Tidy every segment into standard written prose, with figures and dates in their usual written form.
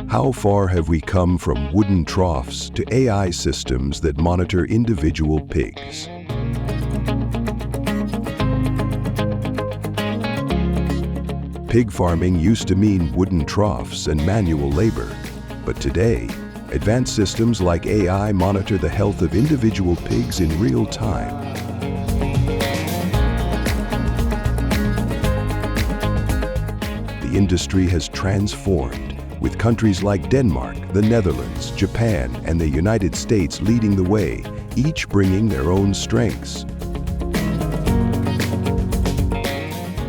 How far have we come from wooden troughs to AI systems that monitor individual pigs? Pig farming used to mean wooden troughs and manual labor, but today, advanced systems like AI monitor the health of individual pigs in real time. The industry has transformed, with countries like Denmark, the Netherlands, Japan, and the United States leading the way, each bringing their own strengths.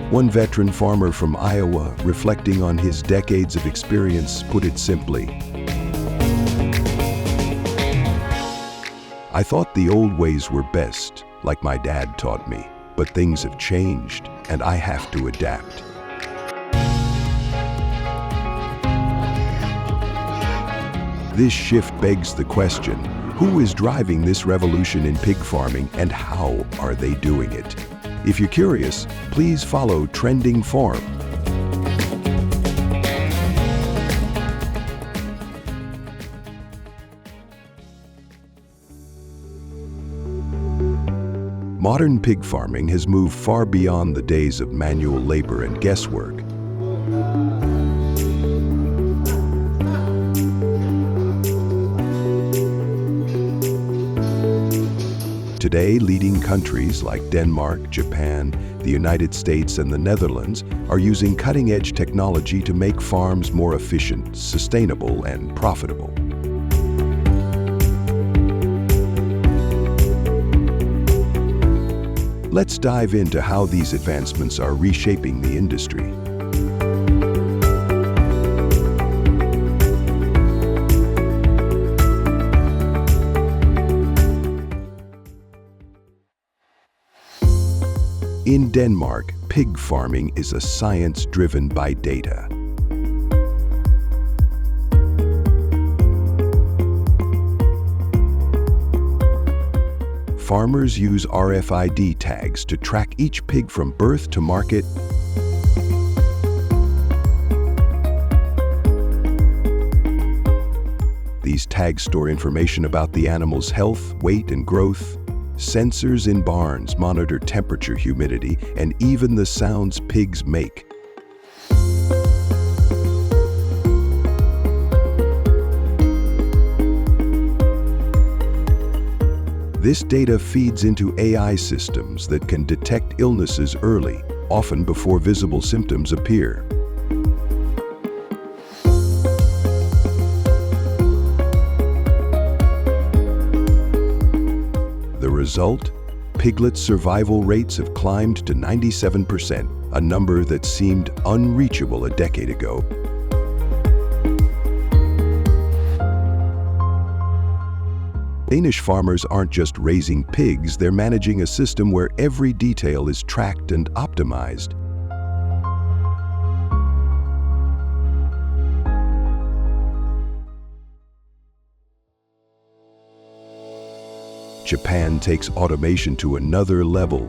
One veteran farmer from Iowa, reflecting on his decades of experience, put it simply, "I thought the old ways were best, like my dad taught me, but things have changed, and I have to adapt." This shift begs the question, who is driving this revolution in pig farming and how are they doing it? If you're curious, please follow Trending Farm. Modern pig farming has moved far beyond the days of manual labor and guesswork. Today, leading countries like Denmark, Japan, the United States, and the Netherlands are using cutting-edge technology to make farms more efficient, sustainable, and profitable. Let's dive into how these advancements are reshaping the industry. In Denmark, pig farming is a science driven by data. Farmers use RFID tags to track each pig from birth to market. These tags store information about the animal's health, weight, and growth. Sensors in barns monitor temperature, humidity, and even the sounds pigs make. This data feeds into AI systems that can detect illnesses early, often before visible symptoms appear. The result? Piglet survival rates have climbed to 97%, a number that seemed unreachable a decade ago. Danish farmers aren't just raising pigs, they're managing a system where every detail is tracked and optimized. Japan takes automation to another level.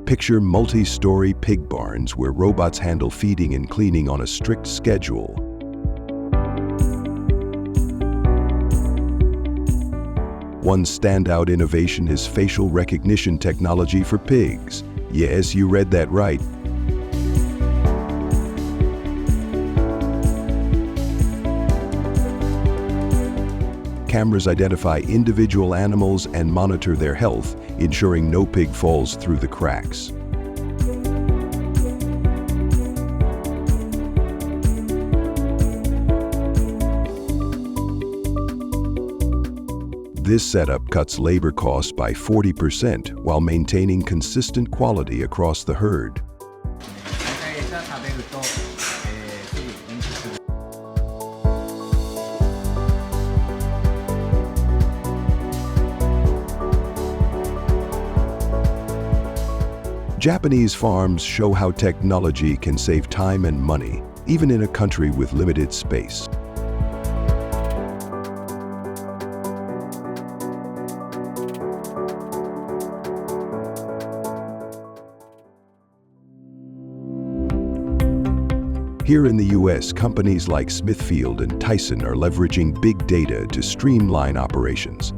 Picture multi-story pig barns where robots handle feeding and cleaning on a strict schedule. One standout innovation is facial recognition technology for pigs. Yes, you read that right. Cameras identify individual animals and monitor their health, ensuring no pig falls through the cracks. This setup cuts labor costs by 40% while maintaining consistent quality across the herd. Japanese farms show how technology can save time and money, even in a country with limited space. Here in the US, companies like Smithfield and Tyson are leveraging big data to streamline operations.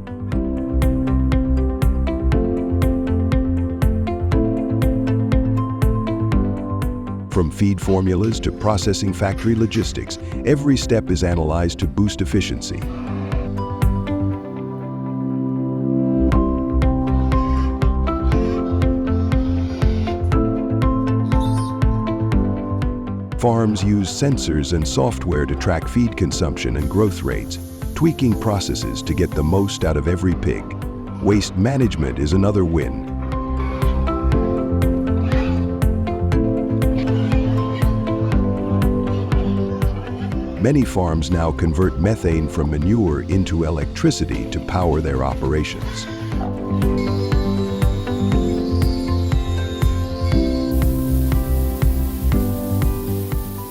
From feed formulas to processing factory logistics, every step is analyzed to boost efficiency. Farms use sensors and software to track feed consumption and growth rates, tweaking processes to get the most out of every pig. Waste management is another win. Many farms now convert methane from manure into electricity to power their operations.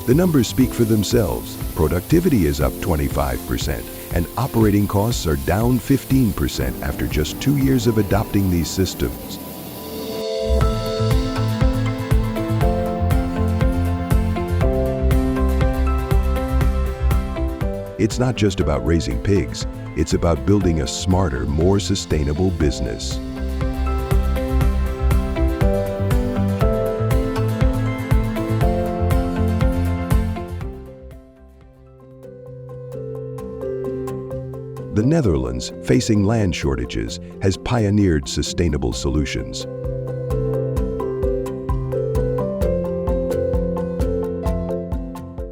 The numbers speak for themselves. Productivity is up 25%, and operating costs are down 15% after just 2 years of adopting these systems. It's not just about raising pigs, it's about building a smarter, more sustainable business. The Netherlands, facing land shortages, has pioneered sustainable solutions.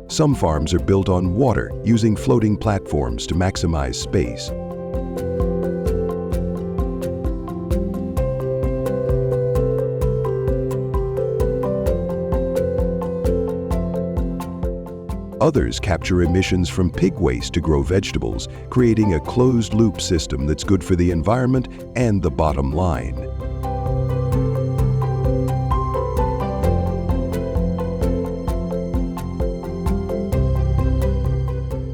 Some farms are built on water, using floating platforms to maximize space. Others capture emissions from pig waste to grow vegetables, creating a closed-loop system that's good for the environment and the bottom line.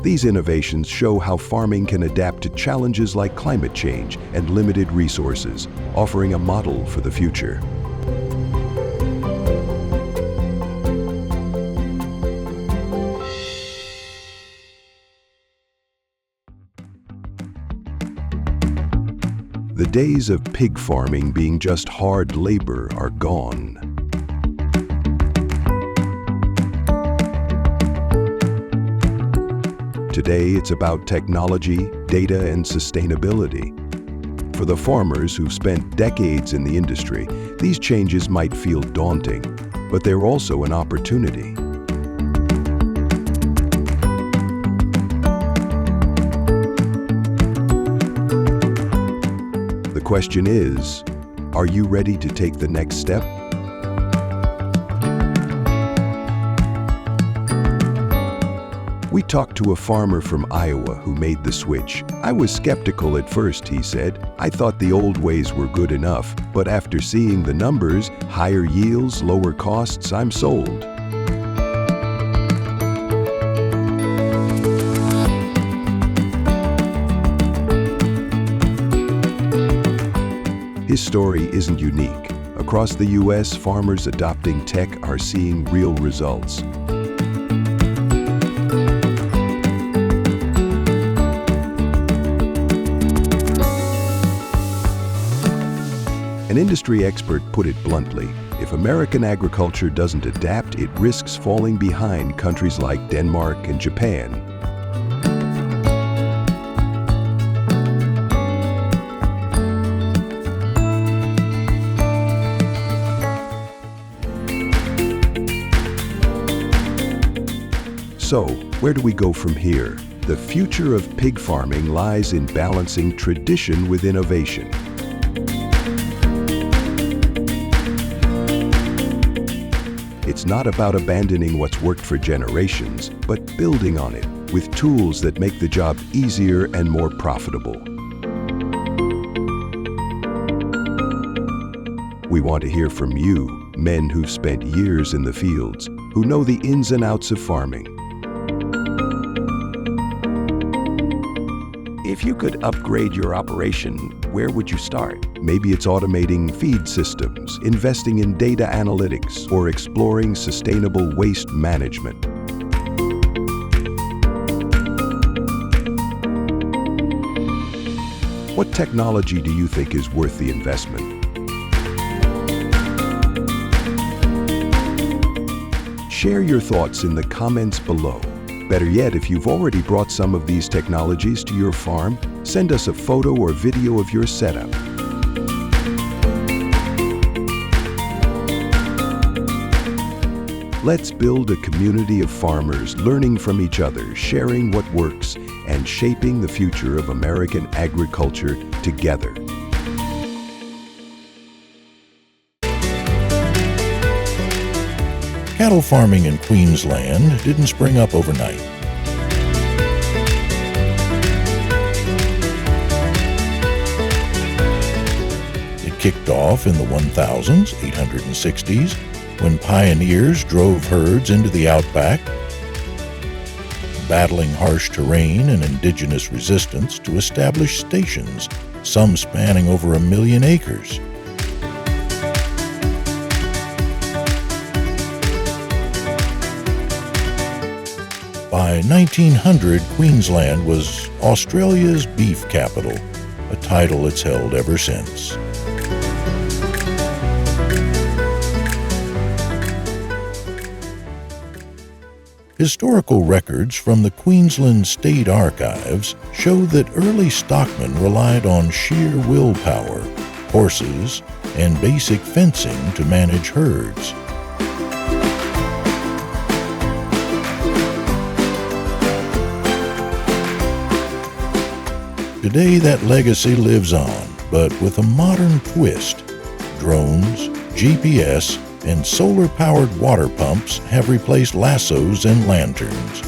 These innovations show how farming can adapt to challenges like climate change and limited resources, offering a model for the future. The days of pig farming being just hard labor are gone. Today, it's about technology, data, and sustainability. For the farmers who've spent decades in the industry, these changes might feel daunting, but they're also an opportunity. The question is, are you ready to take the next step? We talked to a farmer from Iowa who made the switch. I was skeptical at first, he said. I thought the old ways were good enough, but after seeing the numbers, higher yields, lower costs, I'm sold. His story isn't unique. Across the US, farmers adopting tech are seeing real results. An industry expert put it bluntly, if American agriculture doesn't adapt, it risks falling behind countries like Denmark and Japan. So, where do we go from here? The future of pig farming lies in balancing tradition with innovation. It's not about abandoning what's worked for generations, but building on it with tools that make the job easier and more profitable. We want to hear from you, men who've spent years in the fields, who know the ins and outs of farming. If you could upgrade your operation, where would you start? Maybe it's automating feed systems, investing in data analytics, or exploring sustainable waste management. What technology do you think is worth the investment? Share your thoughts in the comments below. Better yet, if you've already brought some of these technologies to your farm, send us a photo or video of your setup. Let's build a community of farmers learning from each other, sharing what works, and shaping the future of American agriculture together. Cattle farming in Queensland didn't spring up overnight. It kicked off in the 1000s, 860s, when pioneers drove herds into the outback, battling harsh terrain and indigenous resistance to establish stations, some spanning over 1 million acres. By 1900, Queensland was Australia's beef capital, a title it's held ever since. Historical records from the Queensland State Archives show that early stockmen relied on sheer willpower, horses, and basic fencing to manage herds. Today that legacy lives on, but with a modern twist. Drones, GPS, and solar-powered water pumps have replaced lassos and lanterns.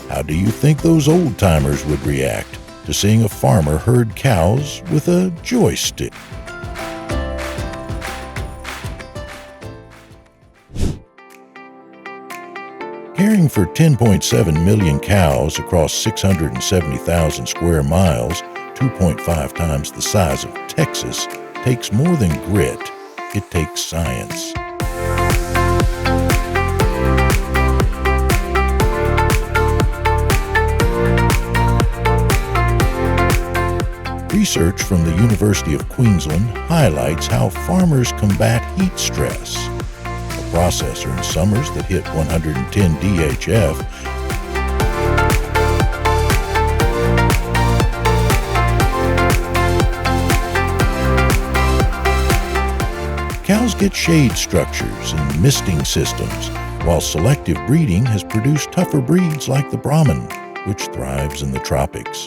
How do you think those old-timers would react to seeing a farmer herd cows with a joystick? Caring for 10.7 million cows across 670,000 square miles, 2.5 times the size of Texas, takes more than grit. It takes science. Research from the University of Queensland highlights how farmers combat heat stress. Processor in summers that hit 110 DHF, cows get shade structures and misting systems, while selective breeding has produced tougher breeds like the Brahman, which thrives in the tropics.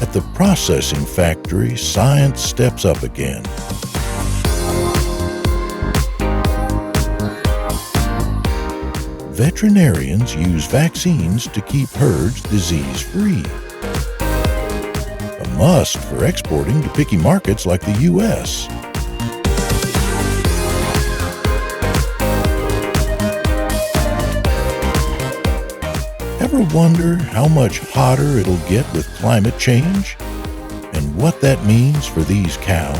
At the processing factory, science steps up again. Veterinarians use vaccines to keep herds disease-free. A must for exporting to picky markets like the U.S. Ever wonder how much hotter it'll get with climate change? And what that means for these cows?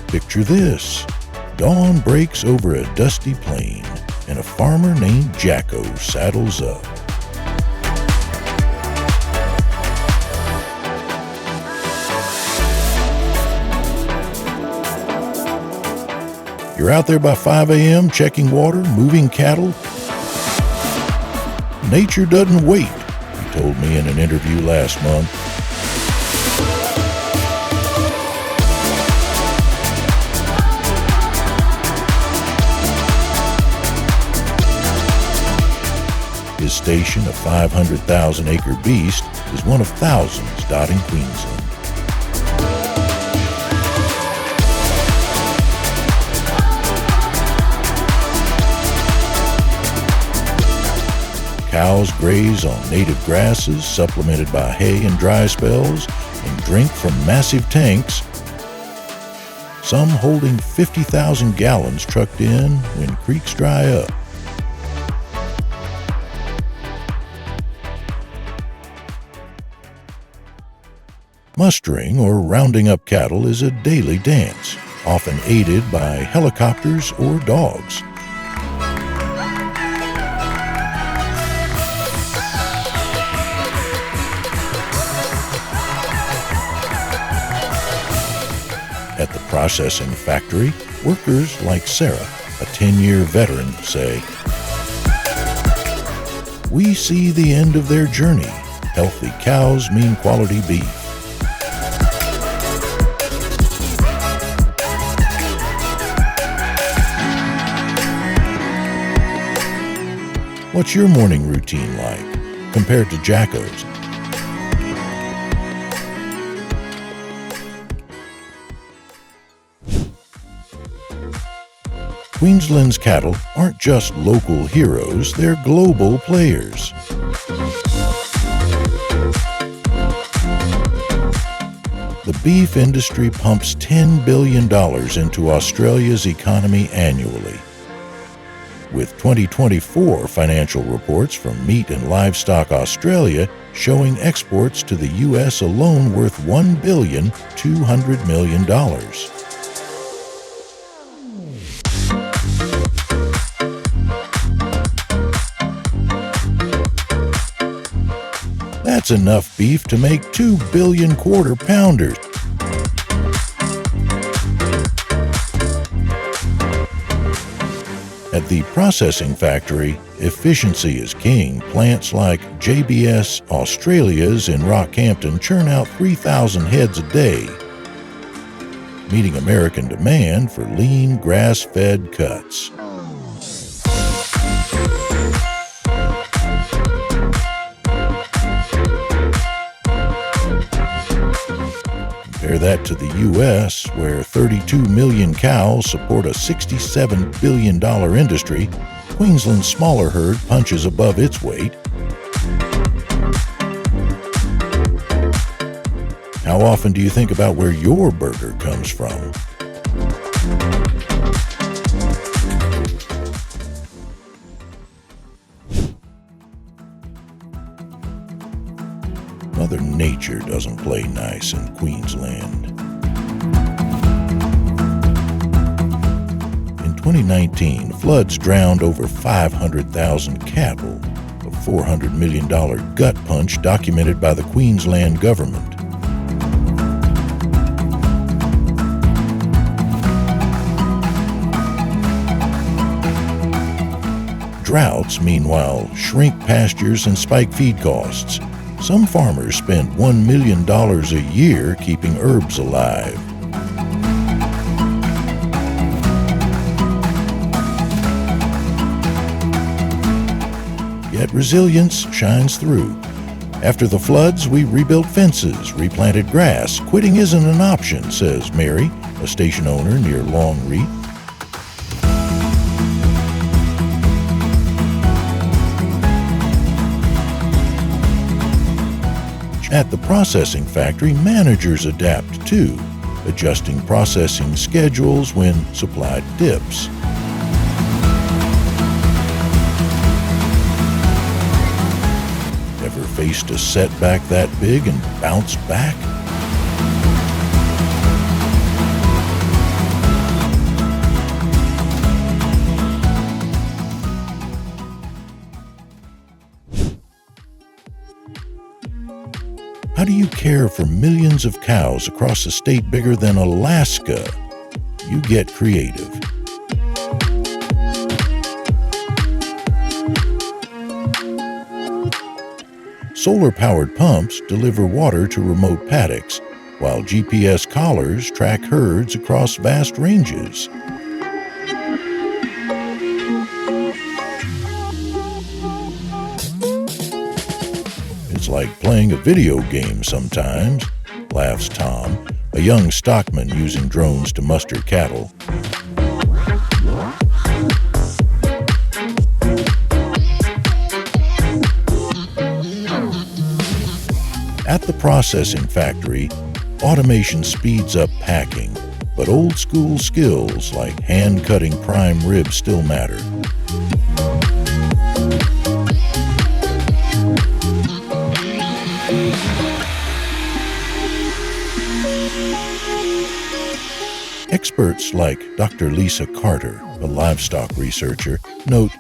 Picture this. Dawn breaks over a dusty plain, and a farmer named Jacko saddles up. You're out there by 5 a.m. checking water, moving cattle. Nature doesn't wait, he told me in an interview last month. His station, a 500,000-acre beast, is one of thousands dotting Queensland. Cows graze on native grasses, supplemented by hay and dry spells, and drink from massive tanks, some holding 50,000 gallons trucked in when creeks dry up. Mustering or rounding up cattle is a daily dance, often aided by helicopters or dogs. At the processing factory, workers like Sarah, a 10-year veteran, say, "We see the end of their journey. Healthy cows mean quality beef." What's your morning routine like compared to Jacko's? Queensland's cattle aren't just local heroes, they're global players. The beef industry pumps $10 billion into Australia's economy annually. With 2024 financial reports from Meat and Livestock Australia showing exports to the U.S. alone worth $1,200 million. That's enough beef to make 2 billion quarter pounders. At the processing factory, efficiency is king. Plants like JBS Australia's in Rockhampton churn out 3,000 heads a day, meeting American demand for lean, grass-fed cuts. Compare that to the U.S., where 32 million cows support a $67 billion industry. Queensland's smaller herd punches above its weight. How often do you think about where your burger comes from? Mother Nature doesn't play nice in Queensland. In 2019, floods drowned over 500,000 cattle, a $400 million gut punch documented by the Queensland government. Droughts, meanwhile, shrink pastures and spike feed costs. Some farmers spend $1 million a year keeping herbs alive. Yet resilience shines through. After the floods, we rebuilt fences, replanted grass. Quitting isn't an option, says Mary, a station owner near Longreach. At the processing factory, managers adapt too, adjusting processing schedules when supply dips. Ever faced a setback that big and bounced back? How do you care for millions of cows across a state bigger than Alaska? You get creative. Solar-powered pumps deliver water to remote paddocks, while GPS collars track herds across vast ranges. It's like playing a video game sometimes, laughs Tom, a young stockman using drones to muster cattle. At the processing factory, automation speeds up packing, but old-school skills like hand-cutting prime rib still matter. Experts like Dr. Lisa Carter, a livestock researcher, note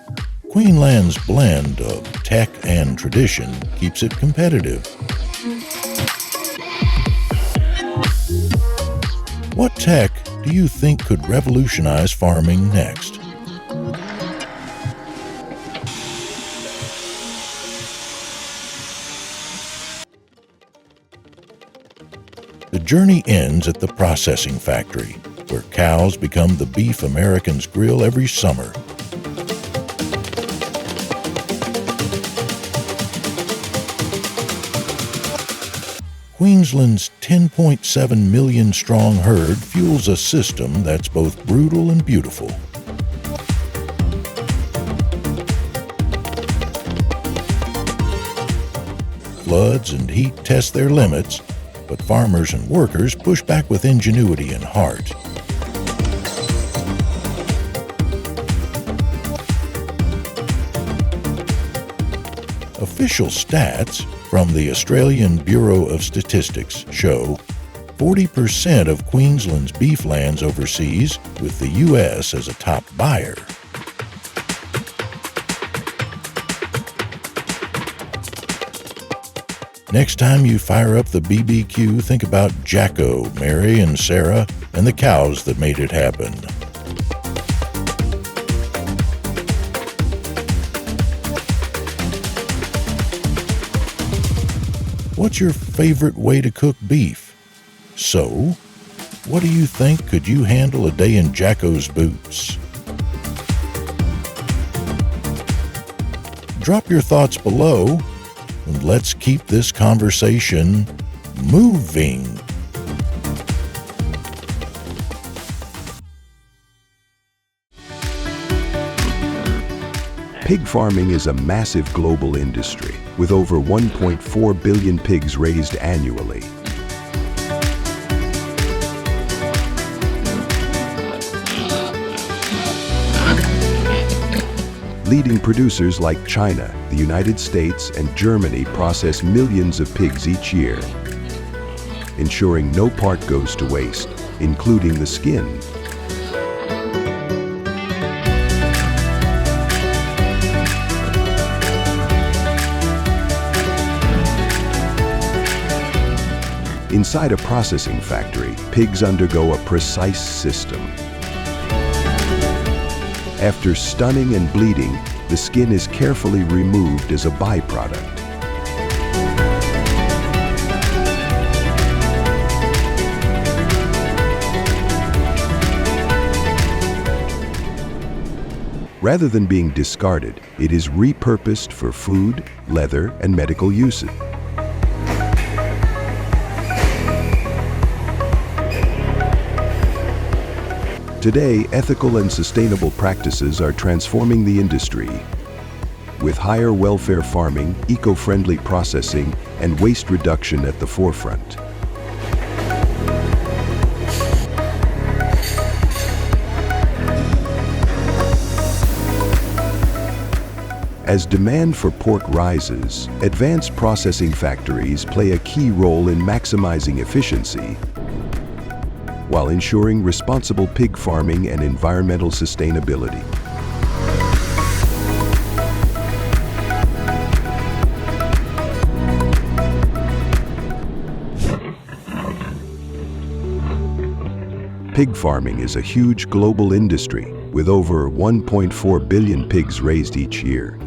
Queensland's blend of tech and tradition keeps it competitive. What tech do you think could revolutionize farming next? The journey ends at the processing factory, where cows become the beef Americans grill every summer. Queensland's 10.7 million strong herd fuels a system that's both brutal and beautiful. Floods and heat test their limits, but farmers and workers push back with ingenuity and heart. Official stats from the Australian Bureau of Statistics show 40% of Queensland's beef lands overseas, with the U.S. as a top buyer. Next time you fire up the BBQ, think about Jacko, Mary, and Sarah, and the cows that made it happen. What's your favorite way to cook beef? So, what do you think? Could you handle a day in Jacko's boots? Drop your thoughts below, and let's keep this conversation moving. Pig farming is a massive global industry, with over 1.4 billion pigs raised annually. Leading producers like China, the United States, and Germany process millions of pigs each year, ensuring no part goes to waste, including the skin. Inside a processing factory, pigs undergo a precise system. After stunning and bleeding, the skin is carefully removed as a byproduct. Rather than being discarded, it is repurposed for food, leather, and medical uses. Today, ethical and sustainable practices are transforming the industry, with higher welfare farming, eco-friendly processing, and waste reduction at the forefront. As demand for pork rises, advanced processing factories play a key role in maximizing efficiency, while ensuring responsible pig farming and environmental sustainability. Pig farming is a huge global industry with over 1.4 billion pigs raised each year.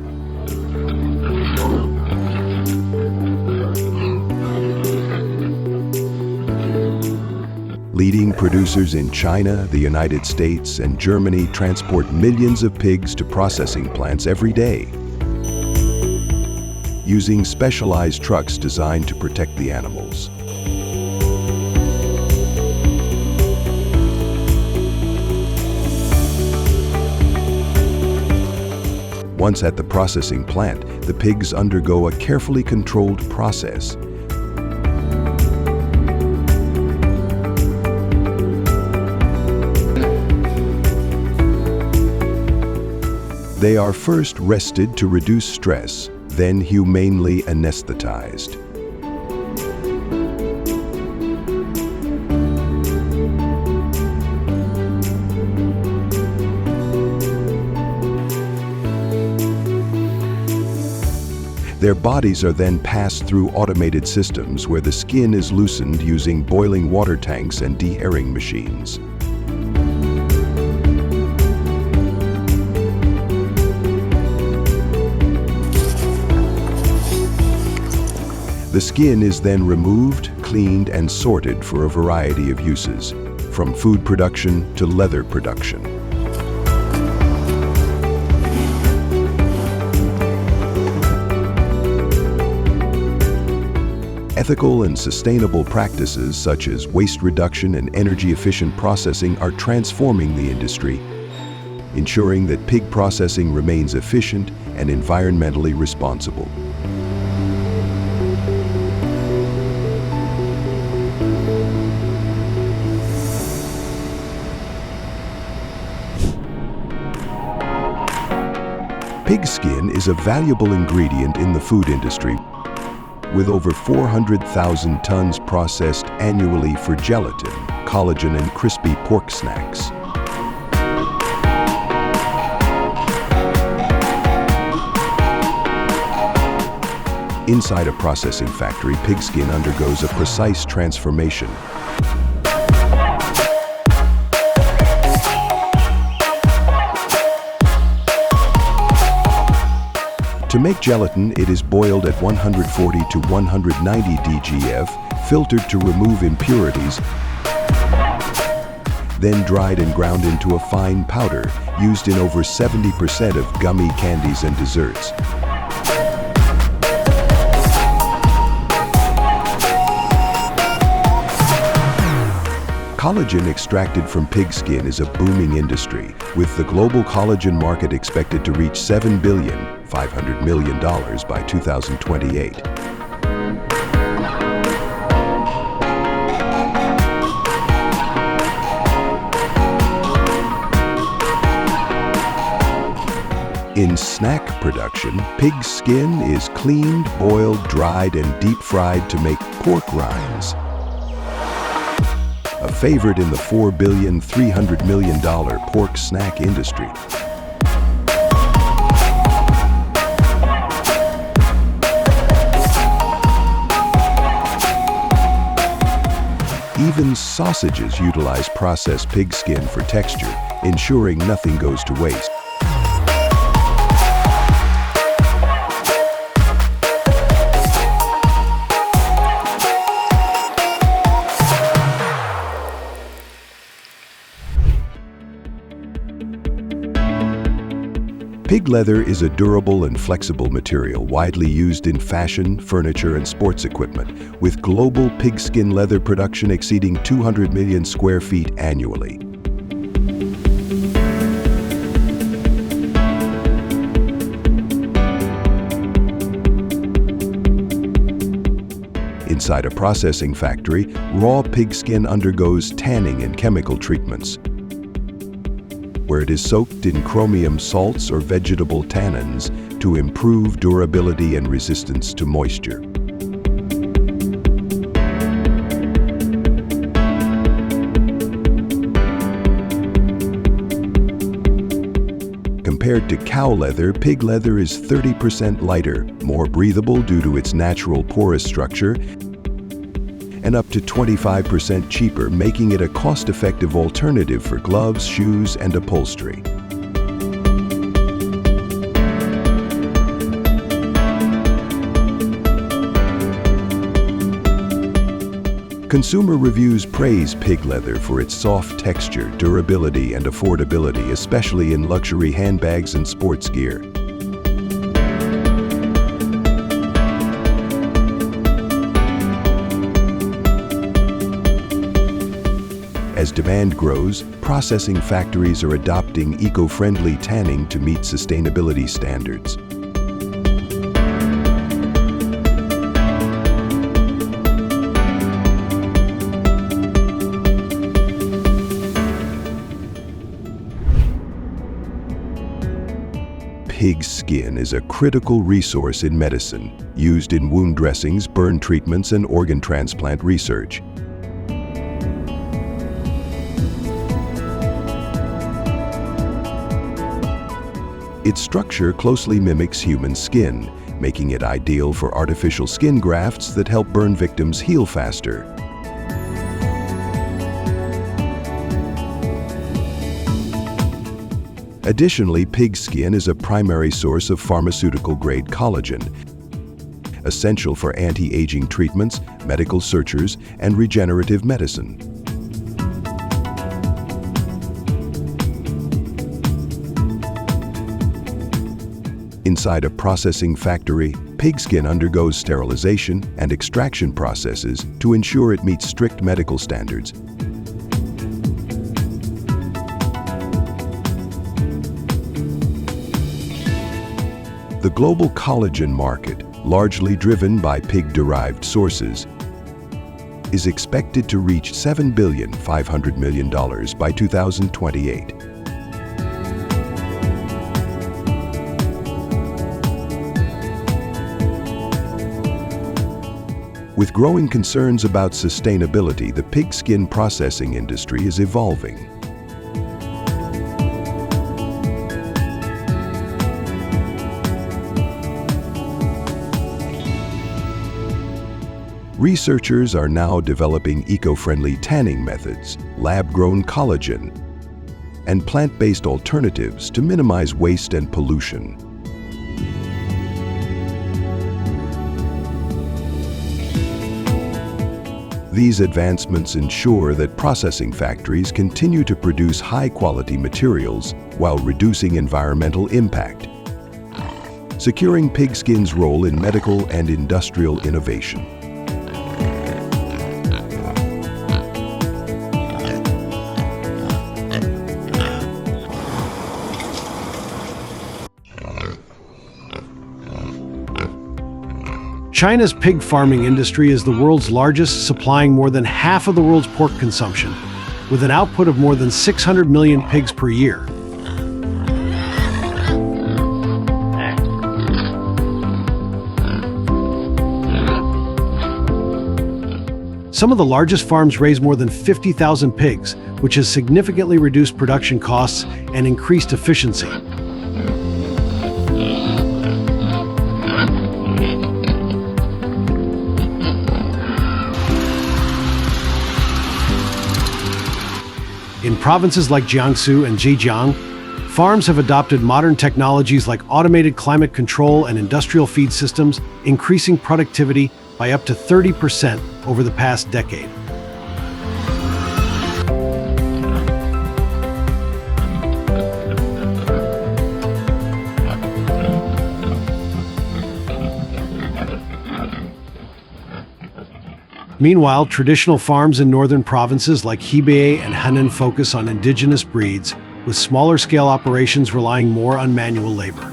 Leading producers in China, the United States, and Germany transport millions of pigs to processing plants every day, using specialized trucks designed to protect the animals. Once at the processing plant, the pigs undergo a carefully controlled process, They are first rested to reduce stress, then humanely anesthetized. Their bodies are then passed through automated systems where the skin is loosened using boiling water tanks and de-airing machines. The skin is then removed, cleaned, and sorted for a variety of uses, from food production to leather production. Ethical and sustainable practices such as waste reduction and energy-efficient processing are transforming the industry, ensuring that pig processing remains efficient and environmentally responsible. Pig skin is a valuable ingredient in the food industry, with over 400,000 tons processed annually for gelatin, collagen, and crispy pork snacks. Inside a processing factory, pig skin undergoes a precise transformation. To make gelatin, it is boiled at 140 to 190 DGF, filtered to remove impurities, then dried and ground into a fine powder, used in over 70% of gummy candies and desserts. Collagen extracted from pig skin is a booming industry, with the global collagen market expected to reach $7 billion, $500 million by 2028. In snack production, pig skin is cleaned, boiled, dried, and deep-fried to make pork rinds. A favorite in the $4 billion, $300 million pork snack industry. Even sausages utilize processed pig skin for texture, ensuring nothing goes to waste. Pig leather is a durable and flexible material widely used in fashion, furniture, and sports equipment, with global pigskin leather production exceeding 200 million square feet annually. Inside a processing factory, raw pigskin undergoes tanning and chemical treatments, where it is soaked in chromium salts or vegetable tannins to improve durability and resistance to moisture. Compared to cow leather, pig leather is 30% lighter, more breathable due to its natural porous structure, and up to 25% cheaper, making it a cost-effective alternative for gloves, shoes, and upholstery. Consumer reviews praise pig leather for its soft texture, durability, and affordability, especially in luxury handbags and sports gear. As demand grows, processing factories are adopting eco-friendly tanning to meet sustainability standards. pig skin is a critical resource in medicine, used in wound dressings, burn treatments, and organ transplant research. Its structure closely mimics human skin, making it ideal for artificial skin grafts that help burn victims heal faster. Additionally, pig skin is a primary source of pharmaceutical-grade collagen, essential for anti-aging treatments, medical sutures, and regenerative medicine. Inside a processing factory, pig skin undergoes sterilization and extraction processes to ensure it meets strict medical standards. The global collagen market, largely driven by pig-derived sources, is expected to reach $7.5 billion by 2028. With growing concerns about sustainability, the pig skin processing industry is evolving. Researchers are now developing eco-friendly tanning methods, lab-grown collagen, and plant-based alternatives to minimize waste and pollution. These advancements ensure that processing factories continue to produce high-quality materials while reducing environmental impact, securing pig skin's role in medical and industrial innovation. China's pig farming industry is the world's largest, supplying more than half of the world's pork consumption, with an output of more than 600 million pigs per year. Some of the largest farms raise more than 50,000 pigs, which has significantly reduced production costs and increased efficiency. In provinces like Jiangsu and Zhejiang, farms have adopted modern technologies like automated climate control and industrial feed systems, increasing productivity by up to 30% over the past decade. Meanwhile, traditional farms in northern provinces like Hebei and Henan focus on indigenous breeds, with smaller-scale operations relying more on manual labor.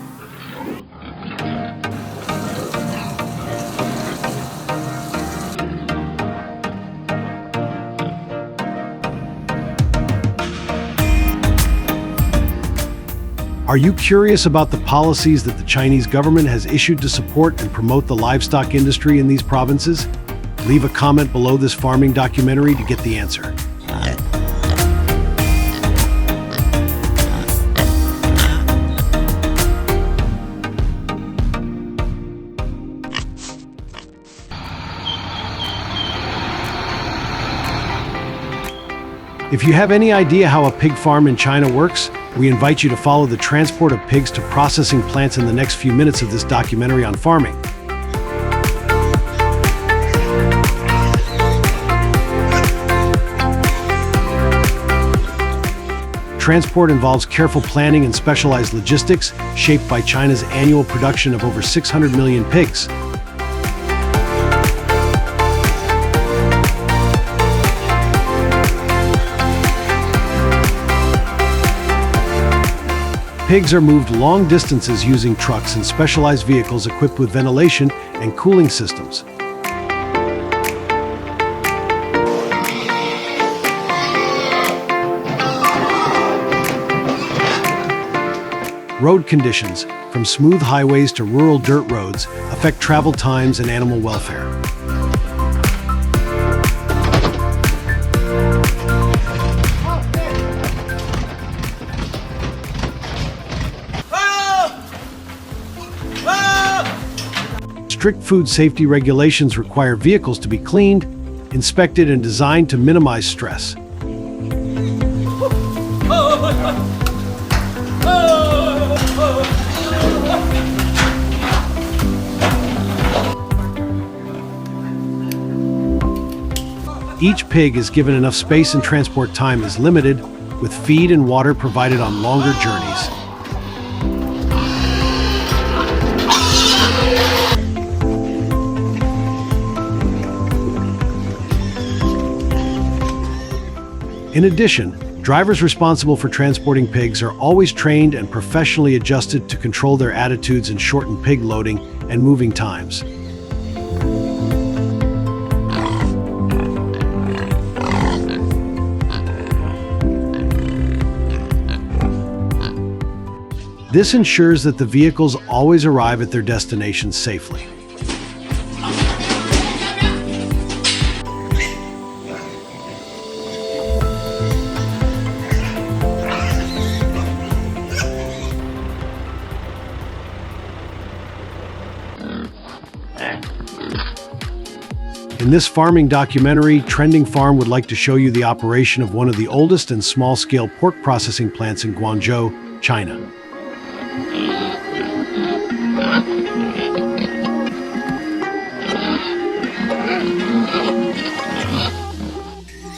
Are you curious about the policies that the Chinese government has issued to support and promote the livestock industry in these provinces? Leave a comment below this farming documentary to get the answer. If you have any idea how a pig farm in China works, we invite you to follow the transport of pigs to processing plants in the next few minutes of this documentary on farming. Transport involves careful planning and specialized logistics, shaped by China's annual production of over 600 million pigs. Pigs are moved long distances using trucks and specialized vehicles equipped with ventilation and cooling systems. Road conditions, from smooth highways to rural dirt roads, affect travel times and animal welfare. Strict food safety regulations require vehicles to be cleaned, inspected, and designed to minimize stress. Each pig is given enough space and transport time is limited, with feed and water provided on longer journeys. In addition, drivers responsible for transporting pigs are always trained and professionally adjusted to control their attitudes and shorten pig loading and moving times. This ensures that the vehicles always arrive at their destinations safely. In this farming documentary, Trending Farm would like to show you the operation of one of the oldest and small-scale pork processing plants in Guangzhou, China.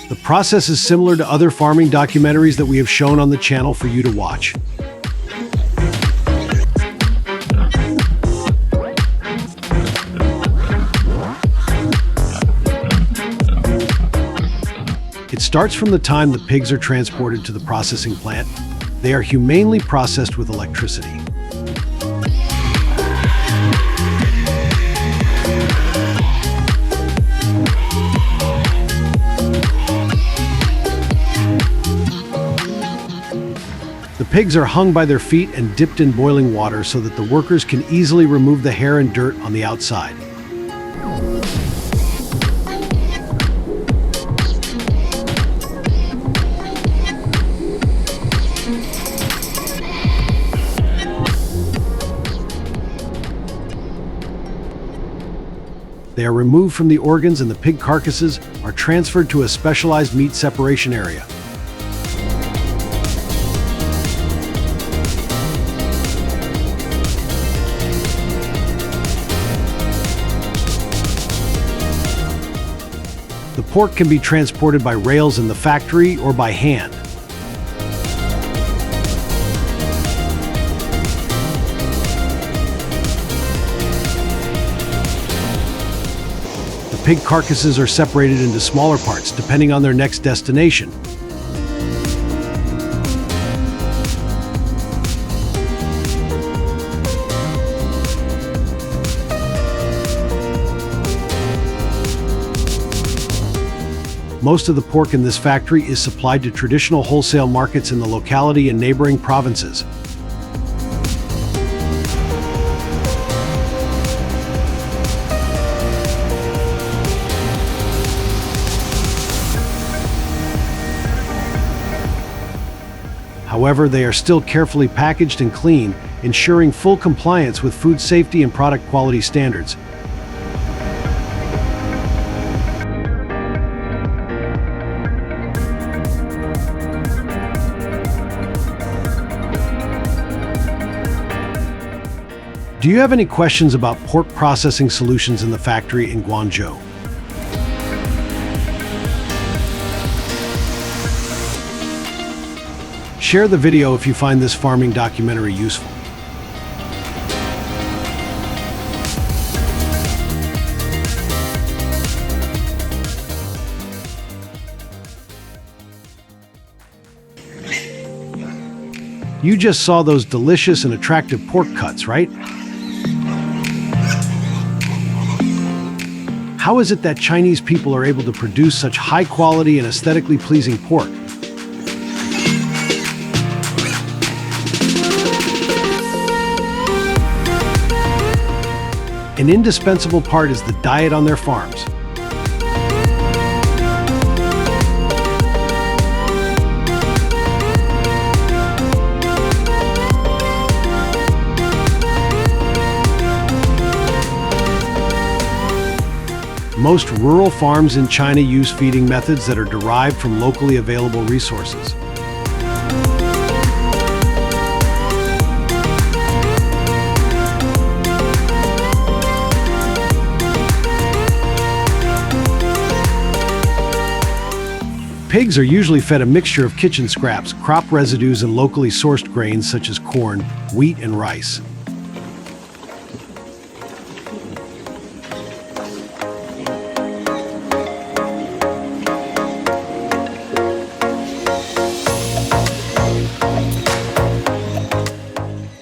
The process is similar to other farming documentaries that we have shown on the channel for you to watch. It starts from the time the pigs are transported to the processing plant. They are humanely processed with electricity. The pigs are hung by their feet and dipped in boiling water so that the workers can easily remove the hair and dirt on the outside. They are removed from the organs and the pig carcasses are transferred to a specialized meat separation area. The pork can be transported by rails in the factory or by hand. The pig carcasses are separated into smaller parts depending on their next destination. Most of the pork in this factory is supplied to traditional wholesale markets in the locality and neighboring provinces. However, they are still carefully packaged and cleaned, ensuring full compliance with food safety and product quality standards. Do you have any questions about pork processing solutions in the factory in Guangzhou? Share the video if you find this farming documentary useful. You just saw those delicious and attractive pork cuts, right? How is it that Chinese people are able to produce such high quality and aesthetically pleasing pork? An indispensable part is the diet on their farms. Most rural farms in China use feeding methods that are derived from locally available resources. Pigs are usually fed a mixture of kitchen scraps, crop residues, and locally sourced grains such as corn, wheat, and rice.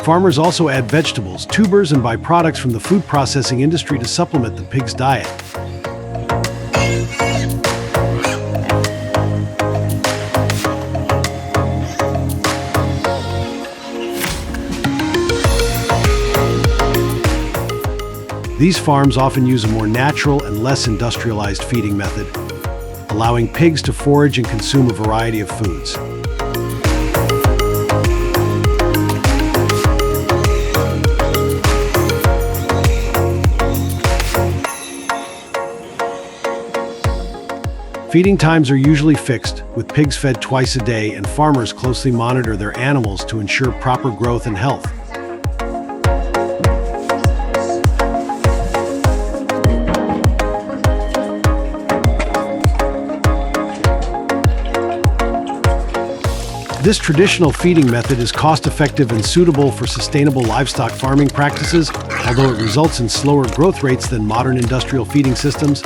Farmers also add vegetables, tubers, and byproducts from the food processing industry to supplement the pig's diet. These farms often use a more natural and less industrialized feeding method, allowing pigs to forage and consume a variety of foods. Feeding times are usually fixed, with pigs fed twice a day, and farmers closely monitor their animals to ensure proper growth and health. This traditional feeding method is cost-effective and suitable for sustainable livestock farming practices, although it results in slower growth rates than modern industrial feeding systems.